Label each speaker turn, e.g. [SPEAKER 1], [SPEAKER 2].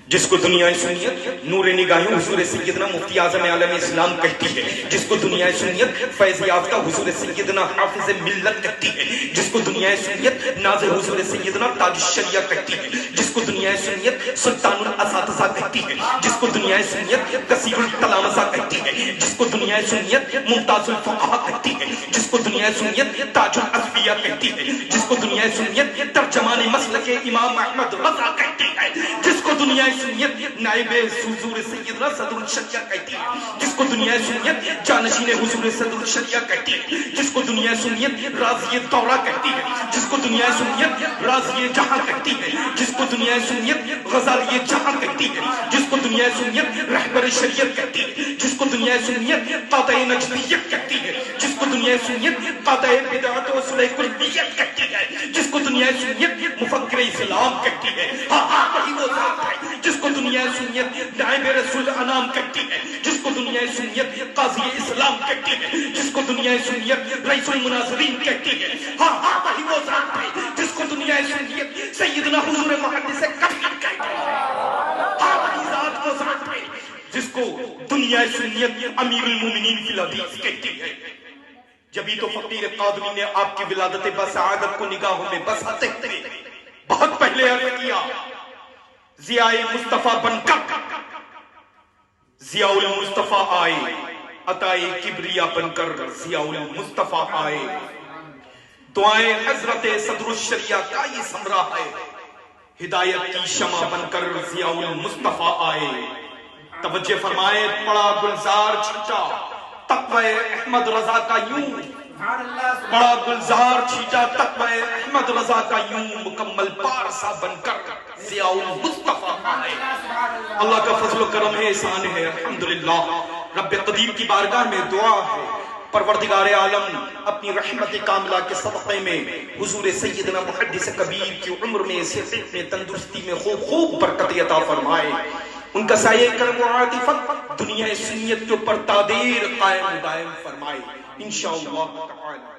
[SPEAKER 1] جس کو دنیا سنیت نور نگاہیں حضور سیدنا مفتی اعظم عالم اسلام کہتی ہے، جس کو دنیا سنیت فیض یافتہ حضور سیدنا حافظ ملت کہتی ہے، جس کو دنیا سنیت ناز حضور سیدنا تاج الشریعہ کہتی ہے، جس کو دنیا سنیت سلطان الاساتذہ کہتی ہے، جس کو دنیا سنیت کثیر التلامذہ کہتی ہے، جس کو دنیا سنیت ممتاز الفقہا کہتی ہے، جس کو دنیا سنیت تاج الاصفیاء کہتی ہے، جس کو دنیا سنیت ترجمان مسلک امام احمد رضا کہتی ہے، جس کو دنیا سنیت نائب حضور سیدنا صدر الشریعہ کہتی ہے، جس کو دنیا سنیت جانشین حضور صدر الشریعہ کہتی ہے، جس کو دنیا سنیت راضی دورہ کہتی ہے، جس کو دنیا سنیت راضی جہاں کہتی ہے، جس کو دنیا سنیت غزالی جہاں کہتی ہے، جس کو دنیا سنیت رہبر شریعت کہتی ہے، جس کو دنیا سنیت قاطع نجدیت کہتی ہے، جس کو دنیا سنیت قاطع بدعت و صلح کلیت کہتی ہے، جس کو دنیا سنیت مفکر اسلام کہتی ہے، وہی وہ ذات ہے جس کو دنیا سنیت نائب رسول انام کہتی ہے، جس کو دنیا سنیت قاضی اسلام کہتی ہے، جس کو دنیا سنیت رئیس المناظرین کہتی ہے، وہی وہ ذات ہے جس کو دنیا سنیت سیدنا حضور محدث کبیر کہتی ہے، وہی ذات وہ ذات ہے جس کو دنیا سنیت امیر المومنین فی الحدیث کہتی ہے۔ جبھی تو فقیر قادری نے آپ کی ولادت بسعادت کو نگاہوں میں بساتے ہوئے بہت پہلے عرض کیا، ضیاء مصطفیٰ بن کر ضیاء المصطفیٰ آئے، عطائے کبریا بن کر ضیاء المصطفیٰ آئے، دعائیں حضرت صدر الشریعہ کا یہ ثمرہ ہے، ہدایت کی شمع بن کر ضیاء المصطفیٰ آئے۔ توجہ فرمائے، پڑا گلزار چھٹا تقوی احمد رضا کا یوں، بڑا گلزار چھیٹا تقوی احمد رضا کا یوں، مکمل پارسا بن کر ضیاء المصطفیٰ آئے۔ اللہ کا فضل و کرم ہے، احسان ہے، الحمدللہ۔ رب قدیم کی بارگاہ میں دعا ہے، پروردگار عالم اپنی رحمت کاملہ کے صدقے میں حضور سیدنا محدث کبیر کی عمر میں، صحت میں، تندرستی میں خوب برکت عطا فرمائے، ان کا سایہ کرم و عاطفت دنیا سنیت کے اوپر تادیر قائم دائم فرمائے انشاءاللہ تعالی۔